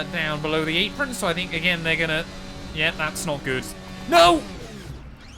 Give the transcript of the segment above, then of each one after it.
down below the apron. So I think, again, they're going to... Yeah, that's not good. No!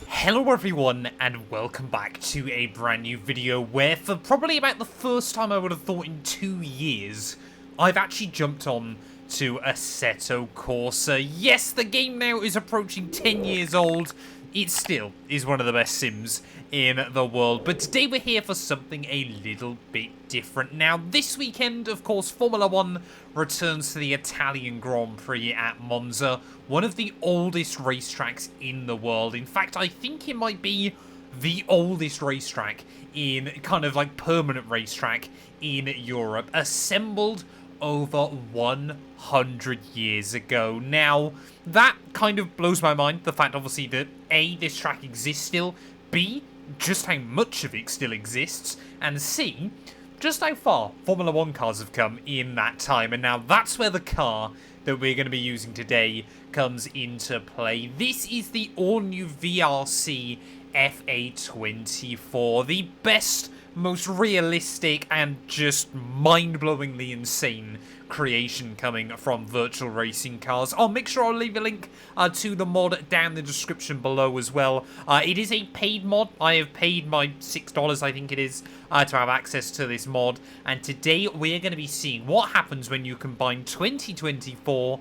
Hello everyone, and welcome back to a brand new video where for probably about the first time I would have thought in 2 years, I've actually jumped on to Assetto Corsa. Yes, the game now is approaching 10 years old. It still is one of the best sims in the world, but today we're here for something a little bit different. Now, this weekend, of course, Formula 1 returns to the Italian Grand Prix at Monza, one of the oldest racetracks in the world. In fact, I think it might be the oldest racetrack in kind of like permanent racetrack in Europe, assembled over 100 years ago. Now, that kind of blows my mind, the fact obviously that A, this track exists still, B, just how much of it still exists, and C, just how far Formula 1 cars have come in that time. And now that's where the car that we're going to be using today comes into play. This is the all-new VRC FA24, the best, most realistic and just mind-blowingly insane creation coming from virtual racing cars. I'll make sure I'll leave a link to the mod down in the description below as well. It is a paid mod. I have paid my $6, I think it is, to have access to this mod. And today we're going to be seeing what happens when you combine 2024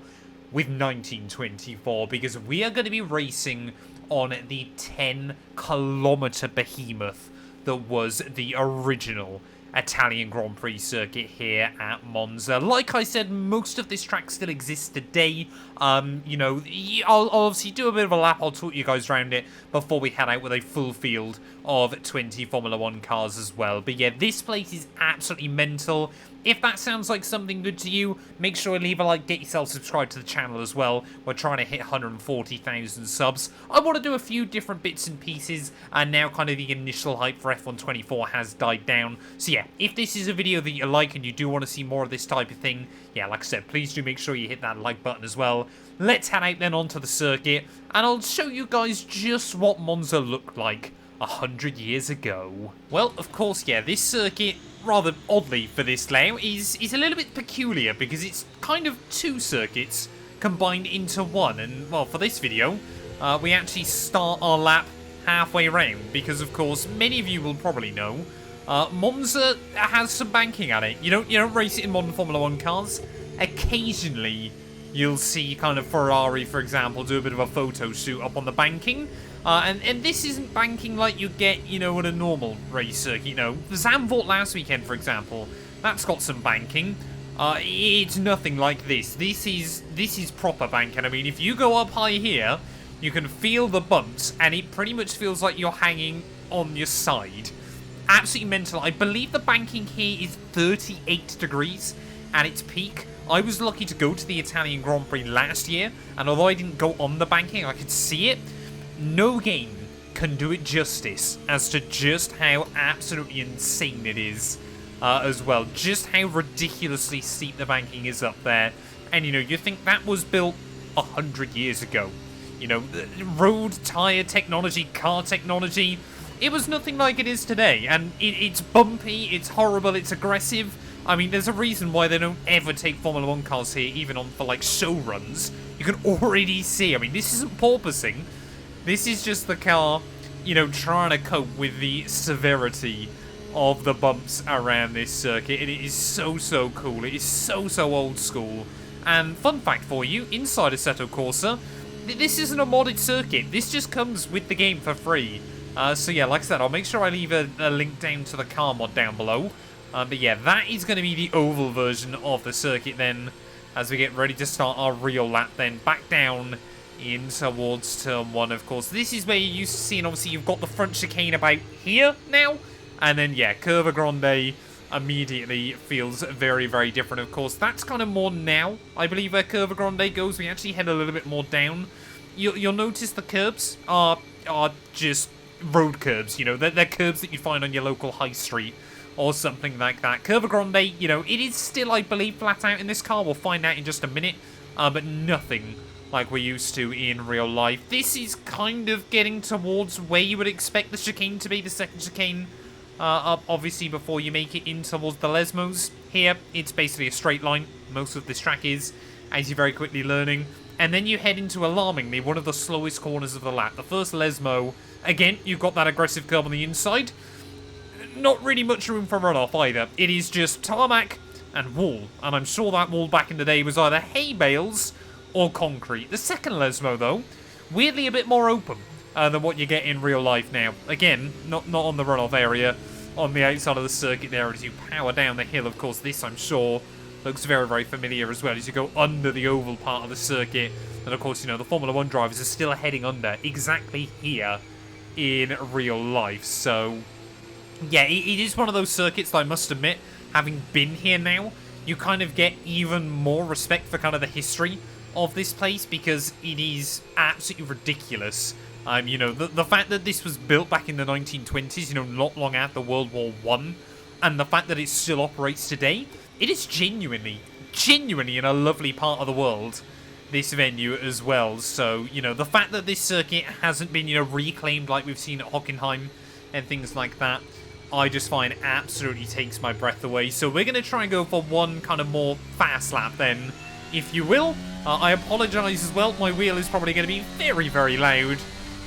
with 1924, because we are going to be racing on the 10-kilometer behemoth that was the original Italian Grand Prix circuit here at Monza. Like I said, most of this track still exists today. You know, I'll obviously do a bit of a lap. I'll talk you guys around it before we head out with a full field of 20 Formula 1 cars as well. But yeah, this place is absolutely mental. If that sounds like something good to you, make sure to leave a like, get yourself subscribed to the channel as well. We're trying to hit 140,000 subs. I want to do a few different bits and pieces, and now kind of the initial hype for F124 has died down. So yeah, if this is a video that you like and you do want to see more of this type of thing, yeah, like I said, please do make sure you hit that like button as well. Let's head out then onto the circuit, and I'll show you guys just what Monza looked like 100 years ago. Well, of course, yeah, this circuit, rather oddly for this layout, is a little bit peculiar because it's kind of two circuits combined into one. And, well, for this video, we actually start our lap halfway around because, of course, many of you will probably know, Monza has some banking at it. You don't race it in modern Formula 1 cars. Occasionally, you'll see kind of Ferrari, for example, do a bit of a photo shoot up on the banking. And this isn't banking like you get, you know, at a normal race circuit. You know, the Zandvoort last weekend, for example, that's got some banking. It's nothing like this. This is proper banking. I mean, if you go up high here, you can feel the bumps, and it pretty much feels like you're hanging on your side. Absolutely mental. I believe the banking here is 38 degrees at its peak. I was lucky to go to the Italian Grand Prix last year, and although I didn't go on the banking, I could see it. No game can do it justice as to just how absolutely insane it is as well. Just how ridiculously steep the banking is up there. And, you know, you think that was built 100 years ago. You know, road, tyre technology, car technology, it was nothing like it is today. And it's bumpy, it's horrible, it's aggressive. I mean, there's a reason why they don't ever take Formula 1 cars here, even on for, like, show runs. You can already see, I mean, this isn't porpoising. This is just the car, you know, trying to cope with the severity of the bumps around this circuit. And it is so, so cool. It is so, so old school. And fun fact for you, inside Assetto Corsa, this isn't a modded circuit. This just comes with the game for free. So yeah, like I said, I'll make sure I leave a link down to the car mod down below. But yeah, that is going to be the oval version of the circuit then, as we get ready to start our real lap then. Back down in towards turn 1, of course. This is where you're used to seeing, obviously, you've got the front chicane about here now. And then, yeah, Curva Grande immediately feels very, very different, of course. That's kind of more now, I believe, where Curva Grande goes. We actually head a little bit more down. You'll notice the curbs are just road curbs, you know. They're curbs that you find on your local high street or something like that. Curva Grande, you know, it is still, I believe, flat out in this car. We'll find out in just a minute. But nothing like we're used to in real life. This is kind of getting towards where you would expect the chicane to be, the second chicane up, obviously, before you make it in towards the Lesmos. Here, it's basically a straight line. Most of this track is. as you're very quickly learning. And then you head into, alarmingly, one of the slowest corners of the lap. The first Lesmo, again, you've got that aggressive curve on the inside. Not really much room for runoff either. It is just tarmac and wall. And I'm sure that wall back in the day was either hay bales or concrete. The second Lesmo, though, weirdly a bit more open than what you get in real life now. Again, not on the runoff area, on the outside of the circuit there as you power down the hill. Of course, this, I'm sure, looks very, very familiar as well as you go under the oval part of the circuit. And, of course, you know, the Formula 1 drivers are still heading under exactly here in real life. So, yeah, it is one of those circuits that I must admit, having been here now, you kind of get even more respect for kind of the history of this place because it is absolutely ridiculous. You know, the fact that this was built back in the 1920s, you know, not long after World War I, and the fact that it still operates today, it is genuinely in a lovely part of the world, this venue as well. So, you know, the fact that this circuit hasn't been, you know, reclaimed like we've seen at Hockenheim and things like that, I just find absolutely takes my breath away. So we're going to try and go for one kind of more fast lap then, if you will. I apologise as well, my wheel is probably going to be very, very loud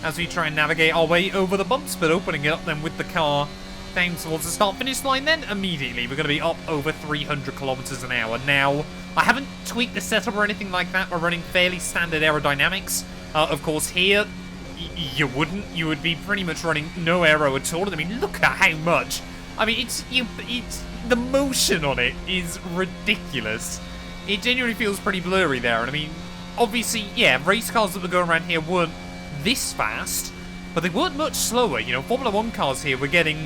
as we try and navigate our way over the bumps, but opening it up then with the car down towards the start-finish line then, immediately we're going to be up over 300 kilometers an hour. Now, I haven't tweaked the setup or anything like that, we're running fairly standard aerodynamics. Of course here, you wouldn't, you would be pretty much running no aero at all. I mean, look at how much. I mean, it's the motion on it is ridiculous. It genuinely feels pretty blurry there, and I mean, obviously, yeah, race cars that were going around here weren't this fast, but they weren't much slower. You know, Formula 1 cars here were getting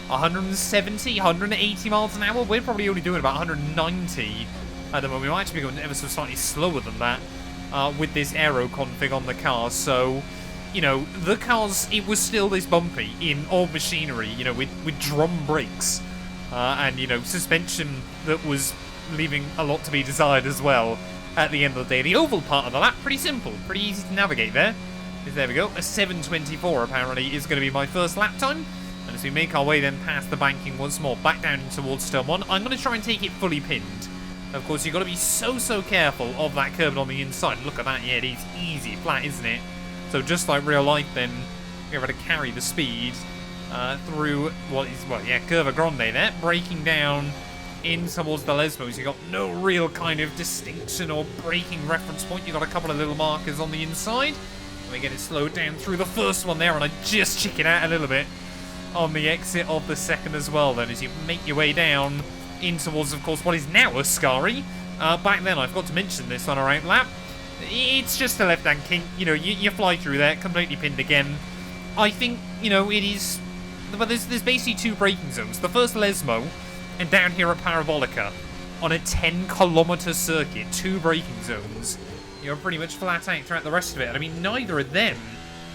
170, 180 miles an hour. We're probably only doing about 190 at the moment. We might actually be going ever so slightly slower than that with this aero config on the car. So, you know, the cars, it was still this bumpy in old machinery, you know, with drum brakes and, you know, suspension that was leaving a lot to be desired as well at the end of the day. The oval part of the lap, pretty simple, pretty easy to navigate there. There we go, a 7:24 apparently is going to be my first lap time. And as we make our way then past the banking once more, back down towards turn 1, I'm going to try and take it fully pinned. Of course, you've got to be so careful of that curve on the inside. Look at that, yeah, it is easy flat, isn't it? So just like real life then, you're able to carry the speed through what is, well, yeah, Curva Grande there, braking down in towards the Lesmos. You've got no real kind of distinction or braking reference point. You've got a couple of little markers on the inside. We get it slowed down through the first one there, and I just chicken out a little bit on the exit of the second as well then, as you make your way down in towards, of course, what is now Ascari. Back then, I forgot to mention this on our out lap, it's just a left-hand kink. You know, you fly through there, completely pinned again. I think, you know, it is, but there's basically two braking zones. The first Lesmo, and down here at Parabolica, on a 10-kilometer circuit, two braking zones. You're pretty much flat out throughout the rest of it. And I mean, neither of them,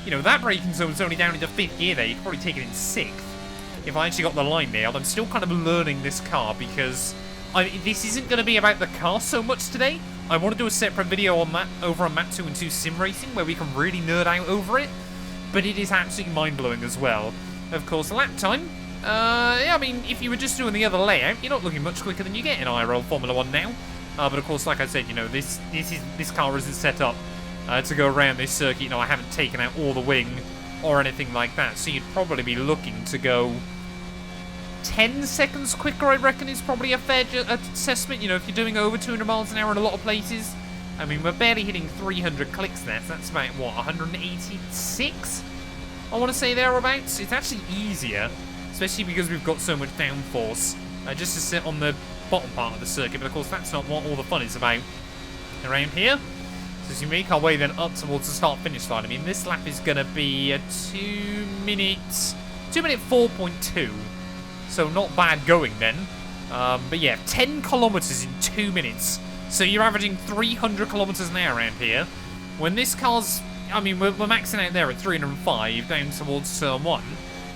you know, that braking zone's only down into 5th gear there. You could probably take it in 6th if I actually got the line nailed. I'm still kind of learning this car because this isn't going to be about the car so much today. I want to do a separate video on that over on Map 2 and 2 Sim Racing where we can really nerd out over it. But it is absolutely mind-blowing as well. Of course, lap time. Yeah, I mean, if you were just doing the other layout, you're not looking much quicker than you get in IRL Formula 1 now. But of course, like I said, you know, this car isn't set up to go around this circuit. You know, I haven't taken out all the wing or anything like that. So you'd probably be looking to go 10 seconds quicker, I reckon, is probably a fair assessment. You know, if you're doing over 200 miles an hour in a lot of places. I mean, we're barely hitting 300 clicks there. So that's about, what, 186? I want to say thereabouts. It's actually easier, especially because we've got so much downforce, just to sit on the bottom part of the circuit. But of course, that's not what all the fun is about around here. So as you make our way then up towards the start-finish line, I mean, this lap is going to be a 2 minute 4.2. So not bad going then. But yeah, 10 kilometers in 2 minutes. So you're averaging 300 kilometers an hour around here. When this car's, I mean, we're maxing out there at 305 down towards turn 1.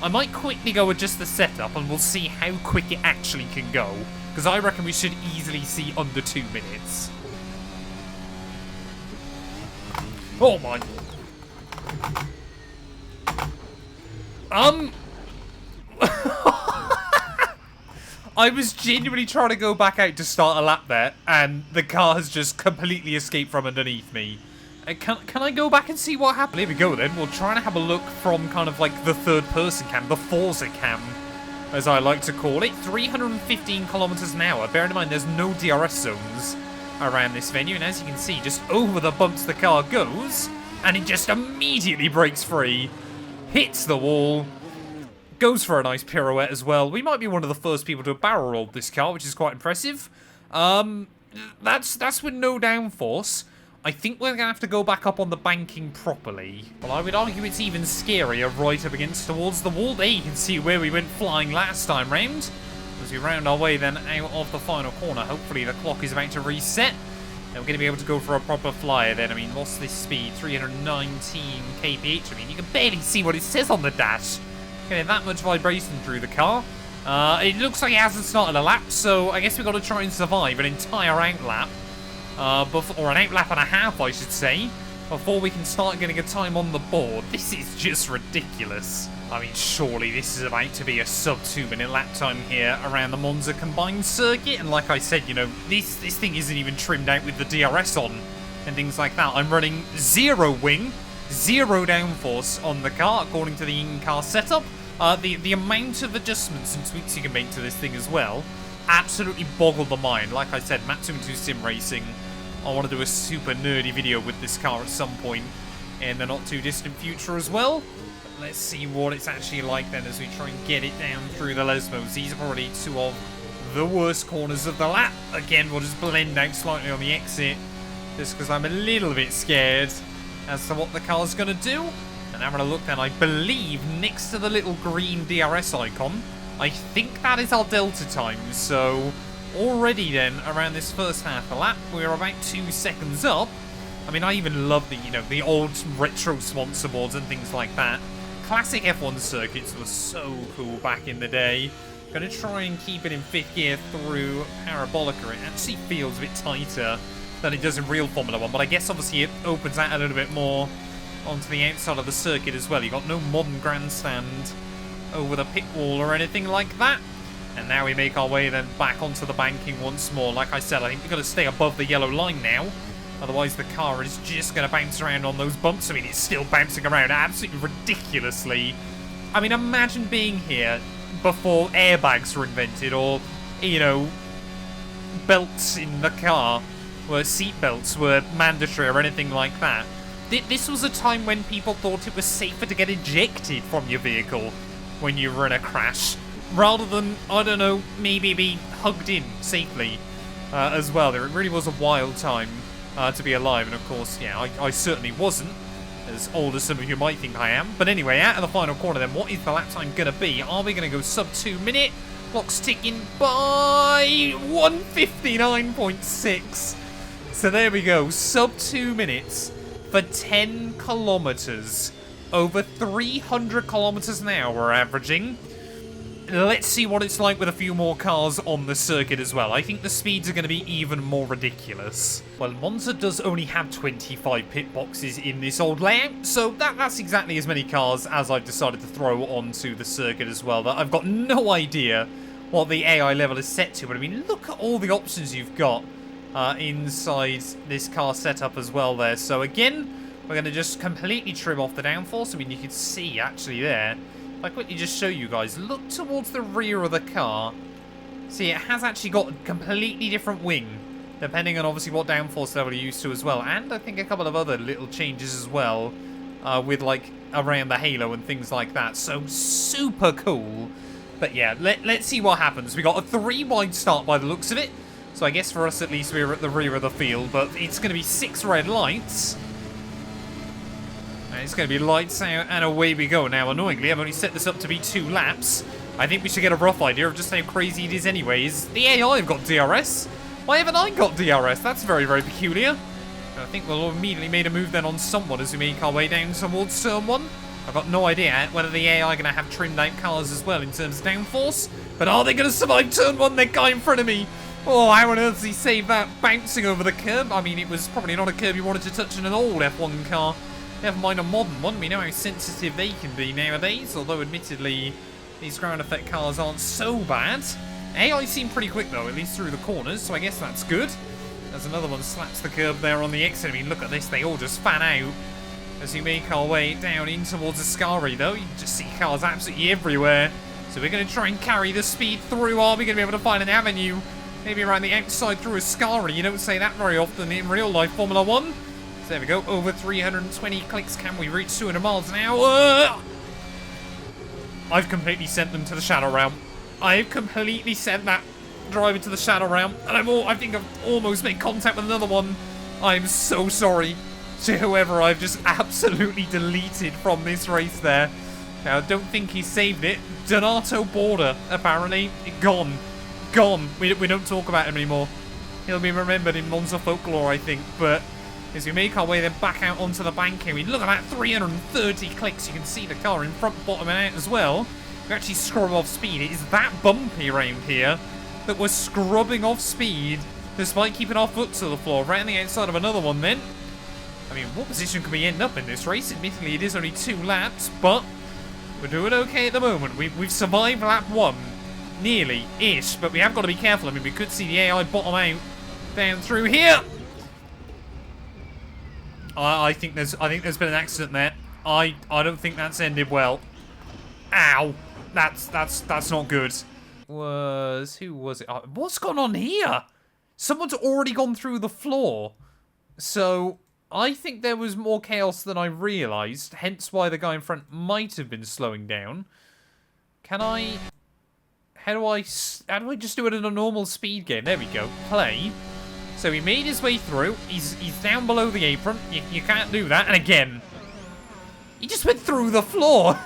I might quickly go adjust the setup and we'll see how quick it actually can go. Because I reckon we should easily see under 2 minutes. Oh my. I was genuinely trying to go back out to start a lap there, and the car has just completely escaped from underneath me. Can I go back and see what happened? Here we go then. We'll try and have a look from kind of like the third person cam, the Forza cam, as I like to call it. 315 kilometers an hour. Bearing in mind there's no DRS zones around this venue, and as you can see, just over the bumps the car goes, and it just immediately breaks free, hits the wall, goes for a nice pirouette as well. We might be one of the first people to have barrel rolled this car, which is quite impressive. That's with no downforce. I think we're going to have to go back up on the banking properly. Well, I would argue it's even scarier right up against towards the wall. There you can see where we went flying last time round. As we round our way then out of the final corner, hopefully the clock is about to reset. And we're going to be able to go for a proper flyer then. I mean, what's this speed? 319 kph. I mean, you can barely see what it says on the dash. Getting that much vibration through the car. It looks like it hasn't started a lap, so I guess we've got to try and survive an entire outlap. Or an outlap and a half, I should say, before we can start getting a time on the board. This is just ridiculous. I mean, surely this is about to be a sub 2 minute lap time here around the Monza combined circuit. And like I said, you know, this thing isn't even trimmed out with the DRS on and things like that. I'm running 0 wing, 0 downforce on the car, according to the in-car setup. The amount of adjustments and tweaks you can make to this thing as well absolutely boggle the mind. Like I said, Matsumoto Sim Racing, I want to do a super nerdy video with this car at some point in the not too distant future as well. But let's see what it's actually like then as we try and get it down through the Lesmos. These are probably two of the worst corners of the lap. Again, we'll just blend out slightly on the exit just because I'm a little bit scared as to what the car's going to do. And having a look then, I believe next to the little green DRS icon, I think that is our delta time. So already then, around this first half of the lap, we're about 2 seconds up. I mean, I even love the, you know, the old retro sponsor boards and things like that. Classic F1 circuits were so cool back in the day. Gonna try and keep it in 5th gear through Parabolica. It actually feels a bit tighter than it does in real Formula 1, but I guess obviously it opens out a little bit more onto the outside of the circuit as well. You've got no modern grandstand over the pit wall or anything like that. And now we make our way then back onto the banking once more. Like I said, I think we've got to stay above the yellow line now. Otherwise the car is just going to bounce around on those bumps. I mean, it's still bouncing around absolutely ridiculously. I mean, imagine being here before airbags were invented, or, you know, belts in the car, where seat belts were mandatory or anything like that. This was a time when people thought it was safer to get ejected from your vehicle when you were in a crash, rather than, I don't know, maybe be hugged in safely as well. It really was a wild time to be alive, and of course, yeah, I certainly wasn't as old as some of you might think I am. But anyway, out of the final corner then, what is the lap time going to be? Are we going to go sub 2 minute? Clock's ticking by 1:59.6. So there we go, sub 2 minutes for 10 kilometers. Over 300 kilometers an hour we're averaging. Let's see what it's like with a few more cars on the circuit as well. I think the speeds are going to be even more ridiculous. Well, Monza does only have 25 pit boxes in this old layout, so that's exactly as many cars as I've decided to throw onto the circuit as well. That I've got no idea what the AI level is set to, but I mean, look at all the options you've got inside this car setup as well there. So again, we're going to just completely trim off the downforce. I mean, you can see actually there. I'll quickly just show you guys. Look towards the rear of the car. See, it has actually got a completely different wing, depending on obviously what downforce level you're used to as well. And I think a couple of other little changes as well, with like around the halo and things like that. So super cool. But yeah, let's see what happens. We got a 3 wide start by the looks of it. So I guess for us at least we're at the rear of the field. But it's going to be 6 red lights. And it's going to be lights out and away we go. Now, annoyingly, I've only set this up to be 2 laps. I think we should get a rough idea of just how crazy it is anyway. Is the AI have got DRS? Why haven't I got DRS? That's very, very peculiar. And I think we'll immediately made a move then on someone as we make our way down towards turn 1. I've got no idea whether the AI are going to have trimmed out cars as well in terms of downforce. But are they going to survive turn 1? That guy in front of me. Oh, how on earth does he save that bouncing over the curb? I mean, it was probably not a curb you wanted to touch in an old F1 car. Never mind a modern one. We know how sensitive they can be nowadays, although admittedly these ground effect cars aren't so bad AI seemed pretty quick, though, at least through the corners, so I guess that's good. There's another one slaps the curb there on the exit. I mean, look at this. They all just fan out as we make our way down in towards Ascari, though. You can just see cars absolutely everywhere. So we're going to try and carry the speed through. Are we going to be able to find an avenue? Maybe around the outside through Ascari. You don't say that very often in real life Formula 1. So there we go. Over 320 clicks. Can we reach 200 miles an hour? I've completely sent them to the shadow realm. I've completely sent that driver to the shadow realm. And I think I've almost made contact with another one. I'm so sorry to whoever I've just absolutely deleted from this race there. Now, I don't think he saved it. Donato Border, apparently, gone. Gone. We don't talk about him anymore. He'll be remembered in Monza folklore, I think. But as we make our way then back out onto the bank here, we look at that 330 clicks. You can see the car in front, bottom, and out as well. We actually scrub off speed. It is that bumpy around here that we're scrubbing off speed despite keeping our foot to the floor. Right on the outside of another one then. I mean, what position could we end up in this race? Admittedly, it is only 2 laps, but we're doing okay at the moment. We've survived lap 1. Nearly-ish, but we have got to be careful. I mean, we could see the AI bottom out down through here. I think there's been an accident there. I don't think that's ended well. Ow. That's not good. Who was it? What's gone on here? Someone's already gone through the floor. So I think there was more chaos than I realised, hence why the guy in front might have been slowing down. Can I... How do I just do it in a normal speed game? There we go. Play. So he made his way through. He's down below the apron. You can't do that. And again, he just went through the floor.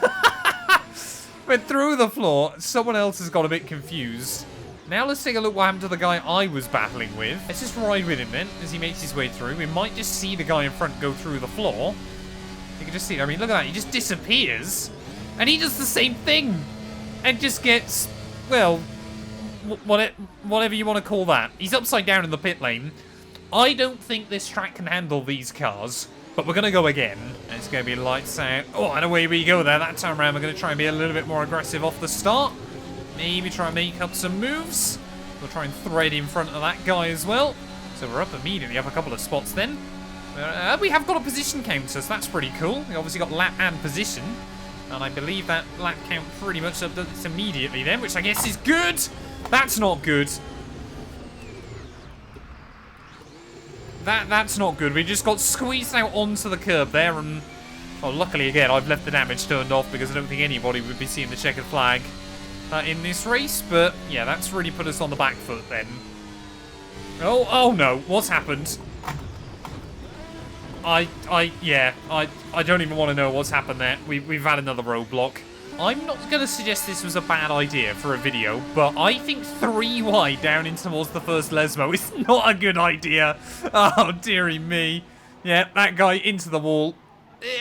Went through the floor. Someone else has got a bit confused. Now let's take a look what happened to the guy I was battling with. Let's just ride with him then as he makes his way through. We might just see the guy in front go through the floor. You can just see it. I mean, look at that. He just disappears. And he does the same thing. And just gets... Well, whatever you want to call that. He's upside down in the pit lane. I don't think this track can handle these cars, but we're going to go again. And it's going to be lights out. Oh, and away we go there. That time around, we're going to try and be a little bit more aggressive off the start. Maybe try and make up some moves. We'll try and thread in front of that guy as well. So we're up immediately, up a couple of spots then. We have got a position counter, so that's pretty cool. We obviously got lap and position. And I believe that lap count pretty much updates immediately then, which I guess is good. That's not good. That's not good. We just got squeezed out onto the curb there, and well, luckily again, I've left the damage turned off because I don't think anybody would be seeing the checkered flag in this race. But yeah, that's really put us on the back foot then. Oh no, what's happened? I don't even want to know what's happened there. We've had another roadblock. I'm not going to suggest this was a bad idea for a video, but I think 3 wide down in towards the first Lesmo is not a good idea. Oh, dearie me. Yeah, that guy into the wall.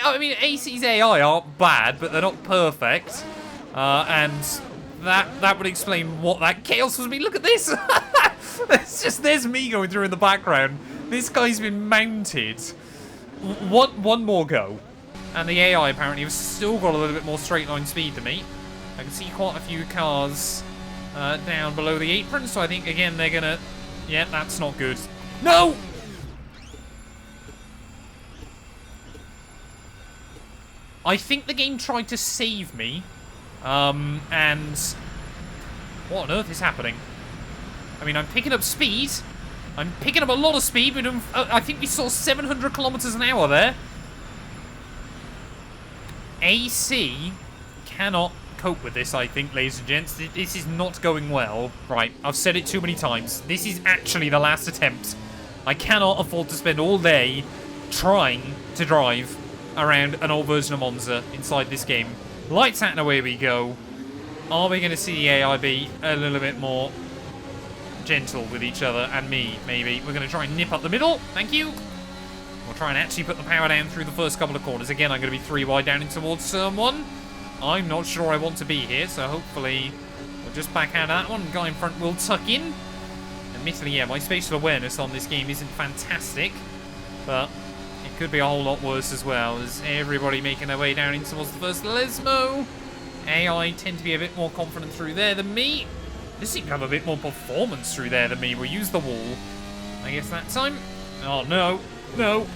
I mean, AC's AI aren't bad, but they're not perfect. And that would explain what that chaos was. Look at this. There's me going through in the background. This guy's been mounted. One more go. And the AI apparently has still got a little bit more straight line speed than me. I can see quite a few cars down below the apron, so I think, again, they're going to... Yeah, that's not good. No! I think the game tried to save me. And... What on earth is happening? I mean, I'm picking up speed. I'm picking up a lot of speed. I think we saw 700 kilometers an hour there. AC cannot cope with this, I think, ladies and gents. This is not going well. Right, I've said it too many times. This is actually the last attempt. I cannot afford to spend all day trying to drive around an old version of Monza inside this game. Lights out and away we go. Are we going to see the AI be a little bit more gentle with each other and me, maybe? We're going to try and nip up the middle. Thank you. We'll try and actually put the power down through the first couple of corners. Again, I'm going to be 3 wide down in towards turn 1. I'm not sure I want to be here, so hopefully we'll just back out of that one. Guy in front will tuck in. Admittedly, yeah, my spatial awareness on this game isn't fantastic, but it could be a whole lot worse as well, as everybody making their way down in towards the first Lesmo. AI tend to be a bit more confident through there than me. Just seem to have a bit more performance through there than me. We'll use the wall, I guess, that time. Oh, no. No.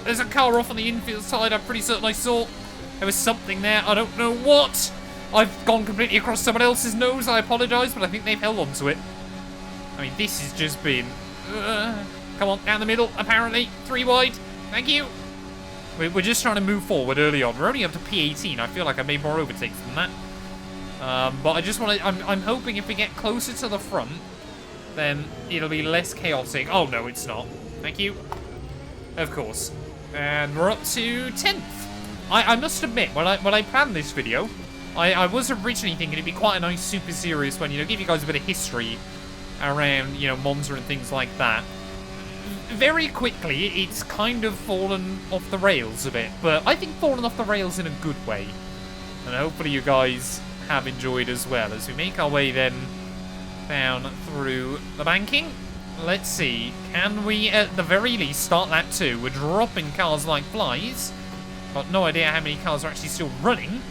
There's a car off on the infield side. I'm pretty certain I saw. There was something there. I don't know what. I've gone completely across someone else's nose. I apologise, but I think they've held on to it. I mean, this has just been... come on, down the middle, apparently. 3 wide. Thank you. We're just trying to move forward early on. We're only up to P18. I feel like I made more overtakes than that. But I just want to... I'm hoping if we get closer to the front, then it'll be less chaotic. Oh, no, it's not. Thank you. Of course. And we're up to 10th. I must admit, when I planned this video, I was originally thinking it'd be quite a nice super serious one, you know, give you guys a bit of history around, you know, Monza and things like that. Very quickly, it's kind of fallen off the rails a bit, but I think fallen off the rails in a good way. And hopefully you guys have enjoyed as well, as we make our way then down through the banking. Let's see, can we at the very least start lap 2? We're dropping cars like flies. Got no idea how many cars are actually still running,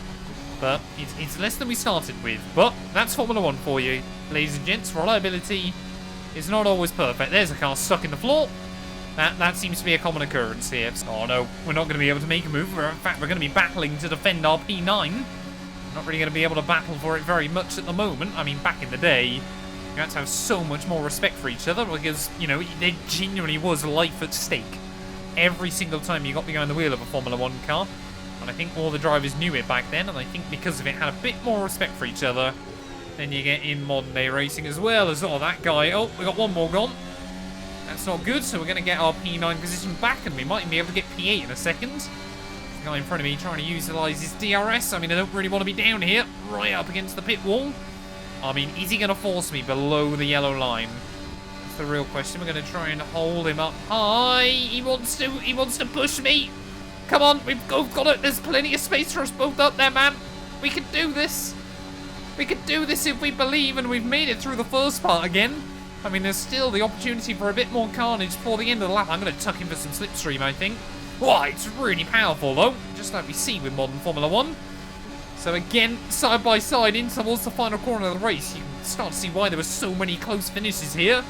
but it's less than we started with. But that's Formula 1 for you, ladies and gents. Reliability is not always perfect. There's a car stuck in the floor. That seems to be a common occurrence here. Oh no, we're not going to be able to make a move. In fact, we're going to be battling to defend our P9. Not really going to be able to battle for it very much at the moment. I mean, back in the day, you had to have so much more respect for each other because, you know, there genuinely was life at stake every single time you got behind the wheel of a Formula 1 car. And I think all the drivers knew it back then, and I think because of it had a bit more respect for each other than you get in modern day racing as well. As oh, that guy, oh, we got one more gone. That's not good, so we're going to get our P9 position back, and we might be able to get P8 in a second. The guy in front of me trying to utilise his DRS. I mean, I don't really want to be down here, right up against the pit wall. I mean, is he going to force me below the yellow line? That's the real question. We're going to try and hold him up high. He wants to push me. Come on, we've got it. There's plenty of space for us both up there, man. We can do this. We can do this if we believe, and we've made it through the first part again. I mean, there's still the opportunity for a bit more carnage before the end of the lap. I'm going to tuck in for some slipstream, I think. Whoa, it's really powerful, though, just like we see with modern Formula 1. So again, side by side in towards the final corner of the race. You can start to see why there were so many close finishes here.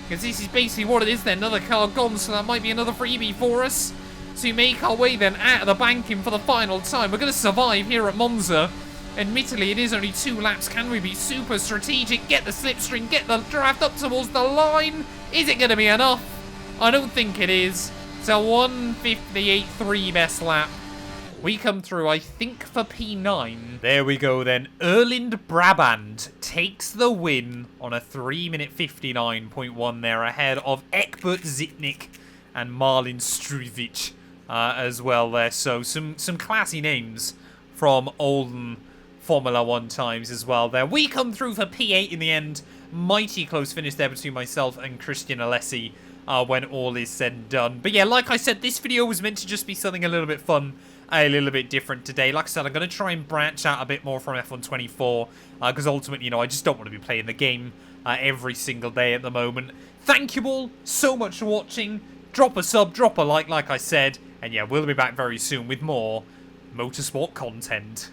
Because this is basically what it is then. Another car gone, so that might be another freebie for us. So we make our way then out of the banking for the final time. We're going to survive here at Monza. Admittedly, it is only 2 laps. Can we be super strategic? Get the slipstream, get the draft up towards the line. Is it going to be enough? I don't think it is. It's a 1:58.3 best lap. We come through, I think, for P9. There we go then. Erland Brabant takes the win on a 3:59.1 there, ahead of Egbert Zitnik and Marlin Struvic as well there. So some classy names from olden Formula 1 times as well there. We come through for P8 in the end. Mighty close finish there between myself and Christian Alessi when all is said and done. But yeah, like I said, this video was meant to just be something a little bit fun, a little bit different today. Like I said, I'm going to try and branch out a bit more from F124 because ultimately, you know, I just don't want to be playing the game every single day at the moment. Thank you all so much for watching. Drop a sub, drop a like I said. And yeah, we'll be back very soon with more motorsport content.